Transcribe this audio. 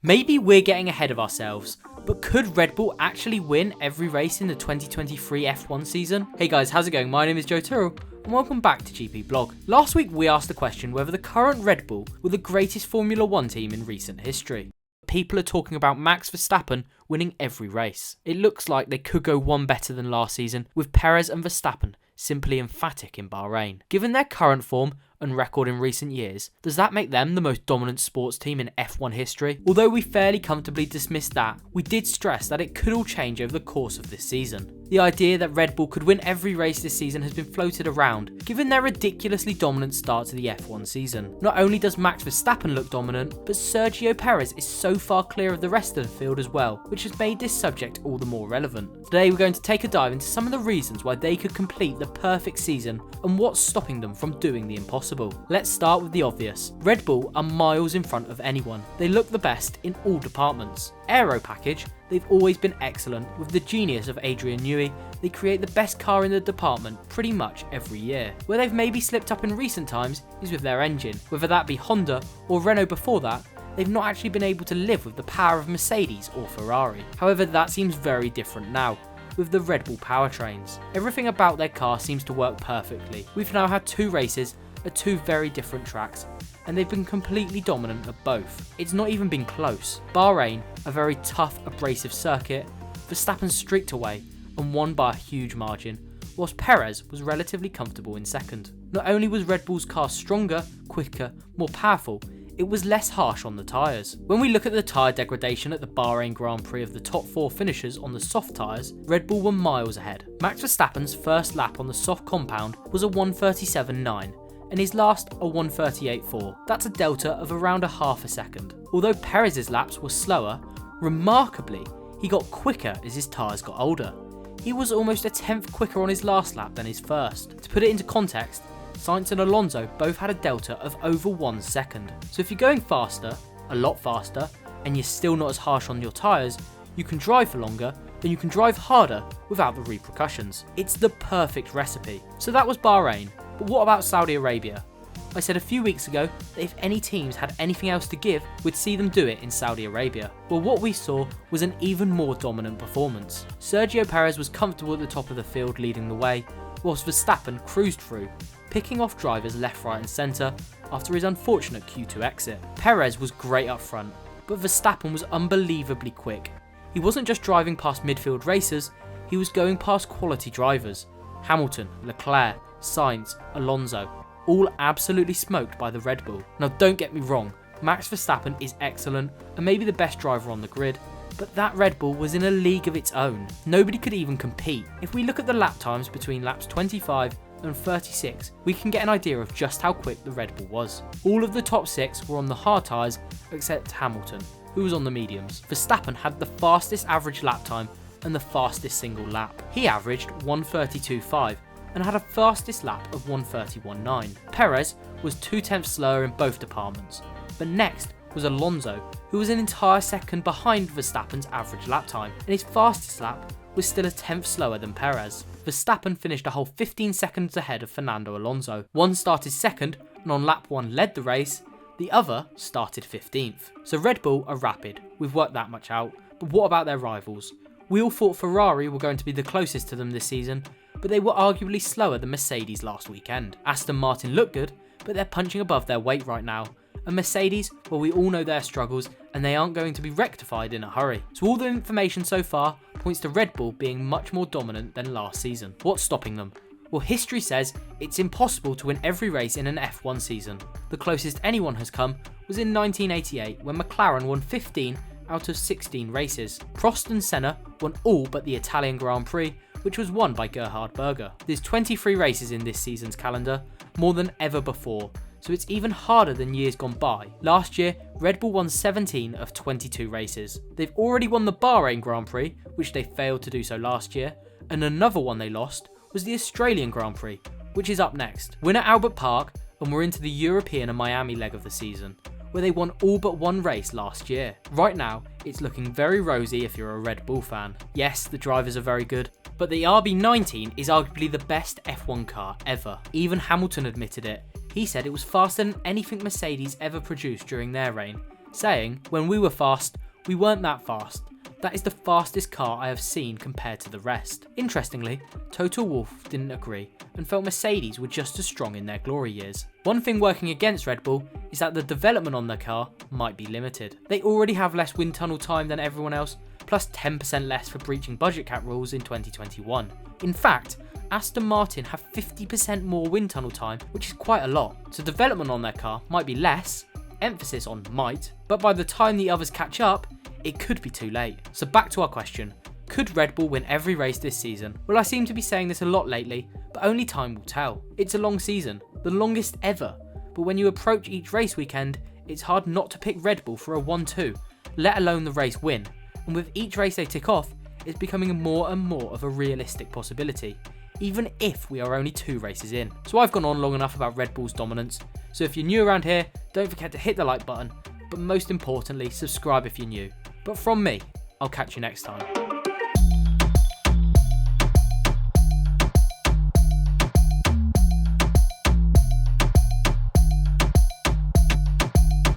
Maybe we're getting ahead of ourselves, but could Red Bull actually win every race in the 2023 F1 season? Hey guys, how's it going? My name is Joe Tyrrell, and welcome back to GP Blog. Last week we asked the question whether the current Red Bull were the greatest Formula 1 team in recent history. People are talking about Max Verstappen winning every race. It looks like they could go one better than last season, with Perez and Verstappen simply emphatic in Bahrain. Given their current form and record in recent years, does that make them the most dominant sports team in F1 history? Although we fairly comfortably dismissed that, we did stress that it could all change over the course of this season. The idea that Red Bull could win every race this season has been floated around, given their ridiculously dominant start to the F1 season. Not only does Max Verstappen look dominant, but Sergio Perez is so far clear of the rest of the field as well, which has made this subject all the more relevant. Today we're going to take a dive into some of the reasons why they could complete the perfect season and what's stopping them from doing the impossible. Let's start with the obvious. Red Bull are miles in front of anyone. They look the best in all departments. Aero package, they've always been excellent. With the genius of Adrian Newey, they create the best car in the department pretty much every year. Where they've maybe slipped up in recent times is with their engine. Whether that be Honda or Renault before that, they've not actually been able to live with the power of Mercedes or Ferrari. However, that seems very different now, with the Red Bull powertrains. Everything about their car seems to work perfectly. We've now had two races at two very different tracks, and they've been completely dominant at both. It's not even been close. Bahrain, a very tough, abrasive circuit, Verstappen streaked away and won by a huge margin, whilst Perez was relatively comfortable in second. Not only was Red Bull's car stronger, quicker, more powerful, it was less harsh on the tyres. When we look at the tyre degradation at the Bahrain Grand Prix of the top four finishers on the soft tyres, Red Bull were miles ahead. Max Verstappen's first lap on the soft compound was a 1:37.9, and his last a 1:38.4. That's a delta of around a half a second. Although Perez's laps were slower, remarkably, he got quicker as his tyres got older. He was almost a tenth quicker on his last lap than his first. To put it into context, Sainz and Alonso both had a delta of over 1 second. So if you're going faster, a lot faster, and you're still not as harsh on your tyres, you can drive for longer, then you can drive harder without the repercussions. It's the perfect recipe. So that was Bahrain, but what about Saudi Arabia? I said a few weeks ago that if any teams had anything else to give, we'd see them do it in Saudi Arabia. Well, what we saw was an even more dominant performance. Sergio Perez was comfortable at the top of the field leading the way, whilst Verstappen cruised through, picking off drivers left, right and centre after his unfortunate Q2 exit. Perez was great up front, but Verstappen was unbelievably quick. He wasn't just driving past midfield racers, he was going past quality drivers. Hamilton, Leclerc, Sainz, Alonso, all absolutely smoked by the Red Bull. Now don't get me wrong, Max Verstappen is excellent and maybe the best driver on the grid, but that Red Bull was in a league of its own. Nobody could even compete. If we look at the lap times between laps 25 and 36, we can get an idea of just how quick the Red Bull was. All of the top six were on the hard tyres except Hamilton, who was on the mediums. Verstappen had the fastest average lap time and the fastest single lap. He averaged 1:32.5 and had a fastest lap of 1:31.9. Perez was 2/10 slower in both departments, but next was Alonso, who was an entire second behind Verstappen's average lap time, and his fastest lap was still a tenth slower than Perez. Verstappen finished a whole 15 seconds ahead of Fernando Alonso. One started second and on lap 1 led the race, the other started 15th. So Red Bull are rapid, we've worked that much out, but what about their rivals? We all thought Ferrari were going to be the closest to them this season, but they were arguably slower than Mercedes last weekend. Aston Martin looked good, but they're punching above their weight right now. And Mercedes, well, we all know their struggles and they aren't going to be rectified in a hurry. So all the information so far points to Red Bull being much more dominant than last season. What's stopping them? Well, history says it's impossible to win every race in an F1 season. The closest anyone has come was in 1988 when McLaren won 15 out of 16 races. Prost and Senna won all but the Italian Grand Prix, which was won by Gerhard Berger. There's 23 races in this season's calendar, more than ever before, so it's even harder than years gone by. Last year, Red Bull won 17 of 22 races. They've already won the Bahrain Grand Prix, which they failed to do so last year, and another one they lost was the Australian Grand Prix, which is up next. Winner Albert Park, and we're into the European and Miami leg of the season, where they won all but one race last year. Right now, it's looking very rosy if you're a Red Bull fan. Yes, the drivers are very good, but the RB19 is arguably the best F1 car ever. Even Hamilton admitted it. He said it was faster than anything Mercedes ever produced during their reign, saying, "When we were fast, we weren't that fast. That is the fastest car I have seen compared to the rest." Interestingly, Toto Wolff didn't agree and felt Mercedes were just as strong in their glory years. One thing working against Red Bull is that the development on their car might be limited. They already have less wind tunnel time than everyone else, plus 10% less for breaching budget cap rules in 2021. In fact, Aston Martin have 50% more wind tunnel time, which is quite a lot. So development on their car might be less, emphasis on might, but by the time the others catch up, it could be too late. So back to our question, could Red Bull win every race this season? Well, I seem to be saying this a lot lately, but only time will tell. It's a long season, the longest ever, but when you approach each race weekend, it's hard not to pick Red Bull for a 1-2, let alone the race win. And with each race they tick off, it's becoming more and more of a realistic possibility, even if we are only 2 races in. So I've gone on long enough about Red Bull's dominance, so if you're new around here, don't forget to hit the like button, but most importantly, subscribe if you're new. But from me, I'll catch you next time.